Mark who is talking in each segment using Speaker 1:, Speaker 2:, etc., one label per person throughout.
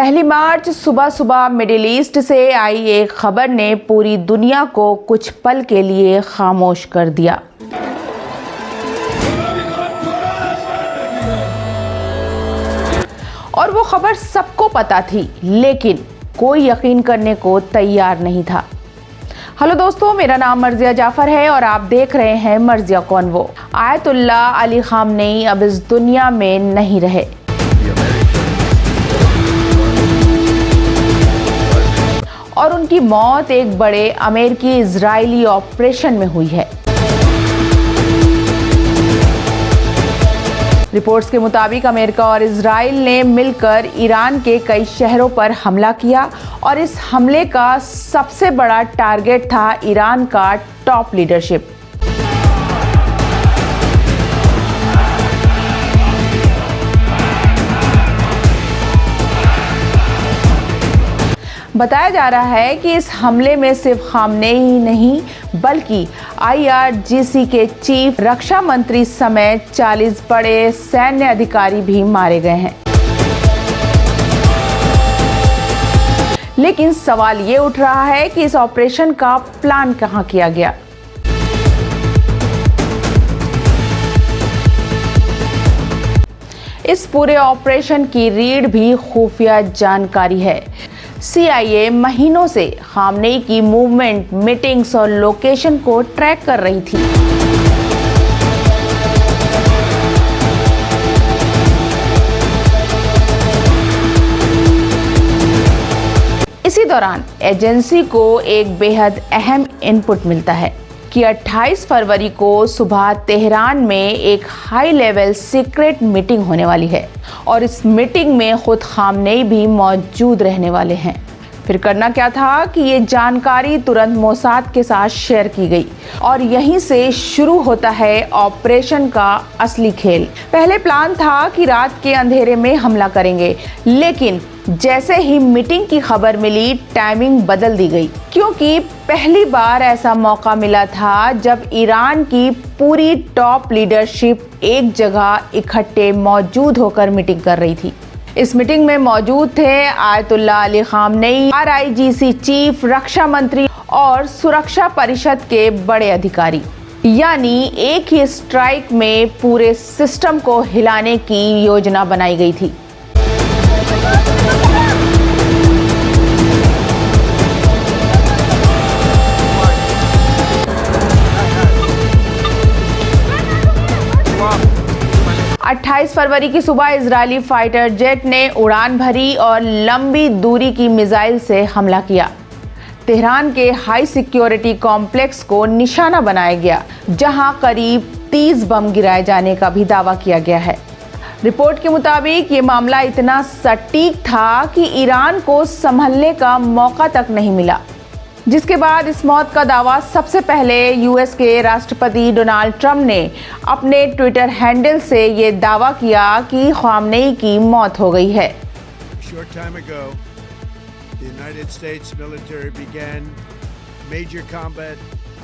Speaker 1: पहली मार्च सुबह सुबह मिडिल ईस्ट से आई एक खबर ने पूरी दुनिया को कुछ पल के लिए खामोश कर दिया। और वो खबर सबको पता थी, लेकिन कोई यकीन करने को तैयार नहीं था। हेलो दोस्तों, मेरा नाम मर्जिया जाफर है और आप देख रहे हैं मर्जिया कॉन्वो। आयतुल्ला अली खामनेई अब इस दुनिया में नहीं रहे। और उनकी मौत एक बड़े अमेरिकी इजरायली ऑपरेशन में हुई है। रिपोर्ट्स के मुताबिक अमेरिका और इजराइल ने मिलकर ईरान के कई शहरों पर हमला किया और इस हमले का सबसे बड़ा टारगेट था ईरान का टॉप लीडरशिप। बताया जा रहा है कि इस हमले में सिर्फ खामनेई ही नहीं बल्कि IRGC के चीफ रक्षा मंत्री समेत 40 बड़े सैन्य अधिकारी भी मारे गए हैं। लेकिन सवाल ये उठ रहा है कि इस ऑपरेशन का प्लान कहां किया गया। इस पूरे ऑपरेशन की रीढ़ भी खुफिया जानकारी है। CIA महीनों से खामनेई की मूवमेंट, मीटिंग्स और लोकेशन को ट्रैक कर रही थी। इसी दौरान एजेंसी को एक बेहद अहम इनपुट मिलता है कि 28 फरवरी को सुबह तेहरान में एक हाई लेवल सीक्रेट मीटिंग होने वाली है और इस मीटिंग में खुद खामनेई भी मौजूद रहने वाले हैं। फिर करना क्या था कि ये जानकारी तुरंत मोसाद के साथ शेयर की गई और यहीं से शुरू होता है ऑपरेशन का असली खेल। पहले प्लान था कि रात के अंधेरे में हमला करेंगे, लेकिन जैसे ही मीटिंग की खबर मिली टाइमिंग बदल दी गई, क्योंकि पहली बार ऐसा मौका मिला था जब ईरान की पूरी टॉप लीडरशिप एक जगह इकट्ठे मौजूद होकर मीटिंग कर रही थी। इस मीटिंग में मौजूद थे Ayatollah Ali Khamenei, RIGC chief, रक्षा मंत्री और सुरक्षा परिषद के बड़े अधिकारी। यानी एक ही स्ट्राइक में पूरे सिस्टम को हिलाने की योजना बनाई गई थी। हाँ। 28 फरवरी की सुबह इजरायली फाइटर जेट ने उड़ान भरी और लंबी दूरी की मिसाइल से हमला किया। तेहरान के हाई सिक्योरिटी कॉम्प्लेक्स को निशाना बनाया गया, जहां करीब 30 बम गिराए जाने का भी दावा किया गया है। रिपोर्ट के मुताबिक ये मामला इतना सटीक था कि ईरान को संभलने का मौका तक नहीं मिला, जिसके बाद इस मौत का दावा सबसे पहले US के राष्ट्रपति डोनाल्ड ट्रंप ने अपने ट्विटर हैंडल से ये दावा किया कि खामनेई की मौत हो गई है।
Speaker 2: Short time ago, the United States military began major combat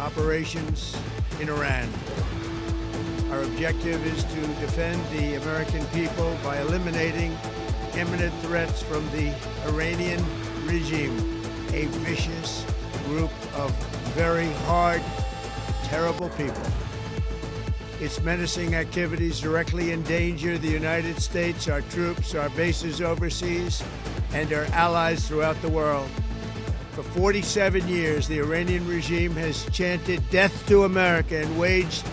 Speaker 2: operations in Iran. Our objective is to defend the American people by eliminating imminent threats from the Iranian regime, a vicious group of very hard, terrible people. Its menacing activities directly endanger the United States, our troops, our bases overseas, and our allies throughout the world. For 47 years, the Iranian regime has chanted death to America and waged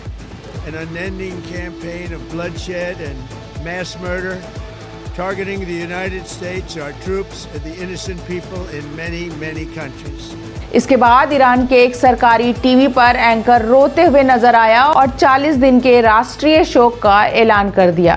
Speaker 2: an unending campaign of bloodshed and mass murder, targeting the United States, our troops, and the innocent people in many, many countries.
Speaker 1: इसके बाद Iran के एक सरकारी TV पर anchor रोते हुए नजर आया और 40 दिन के राष्ट्रीय शोक का ऐलान कर दिया।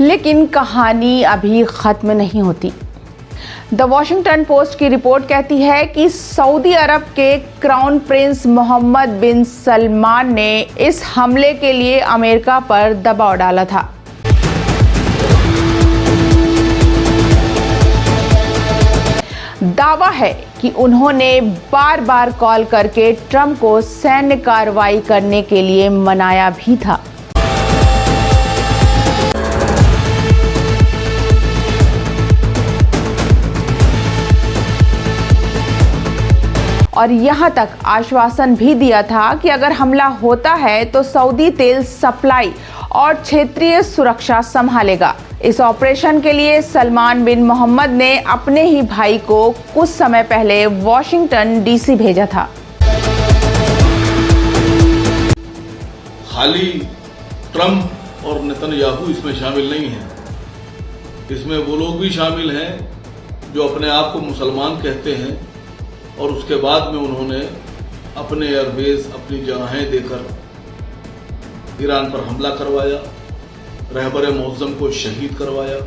Speaker 1: लेकिन कहानी अभी खत्म नहीं होती। द वॉशिंगटन पोस्ट की रिपोर्ट कहती है कि सऊदी अरब के क्राउन प्रिंस मोहम्मद बिन सलमान ने इस हमले के लिए अमेरिका पर दबाव डाला था। दावा है कि उन्होंने बार बार कॉल करके ट्रंप को सैन्य कार्रवाई करने के लिए मनाया भी था। और यहां तक आश्वासन भी दिया था कि अगर हमला होता है तो सऊदी तेल सप्लाई और क्षेत्रीय सुरक्षा संभालेगा। इस ऑपरेशन के लिए सलमान बिन मोहम्मद ने अपने ही भाई को कुछ समय पहले वॉशिंगटन डीसी भेजा था।
Speaker 3: खाली ट्रंप और नेतन्याहू इसमें शामिल नहीं हैं, इसमें वो लोग भी शामिल हैं जो अपने आप को मुसलमान कहते हैं और उसके बाद में उन्होंने अपने एयरबेस, अपनी जगहें देकर ईरान पर हमला करवाया, रहबर मुअज्जम को शहीद करवाया।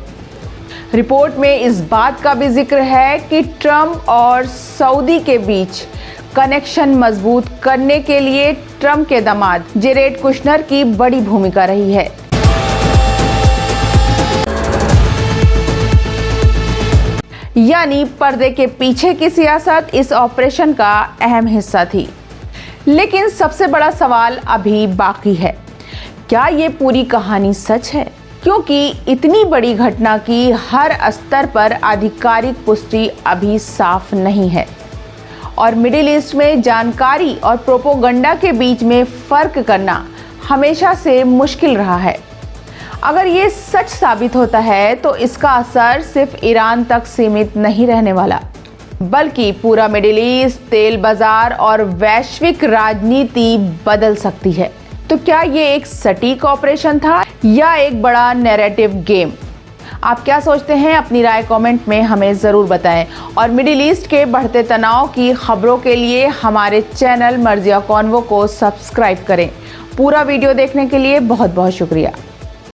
Speaker 1: रिपोर्ट में इस बात का भी जिक्र है कि ट्रंप और सऊदी के बीच कनेक्शन मजबूत करने के लिए ट्रंप के दामाद जेरेड कुशनर की बड़ी भूमिका रही है। यानी पर्दे के पीछे की सियासत इस ऑपरेशन का अहम हिस्सा थी। लेकिन सबसे बड़ा सवाल अभी बाकी है, क्या ये पूरी कहानी सच है? क्योंकि इतनी बड़ी घटना की हर स्तर पर आधिकारिक पुष्टि अभी साफ नहीं है और मिडिल ईस्ट में जानकारी और प्रोपोगंडा के बीच में फर्क करना हमेशा से मुश्किल रहा है। अगर ये सच साबित होता है तो इसका असर सिर्फ ईरान तक सीमित नहीं रहने वाला, बल्कि पूरा मिडिल ईस्ट, तेल बाजार और वैश्विक राजनीति बदल सकती है। तो क्या ये एक सटीक ऑपरेशन था या एक बड़ा नैरेटिव गेम? आप क्या सोचते हैं? अपनी राय कमेंट में हमें ज़रूर बताएं और मिडिल ईस्ट के बढ़ते तनाव की खबरों के लिए हमारे चैनल मर्जिया कॉन्वो को सब्सक्राइब करें। पूरा वीडियो देखने के लिए बहुत बहुत शुक्रिया।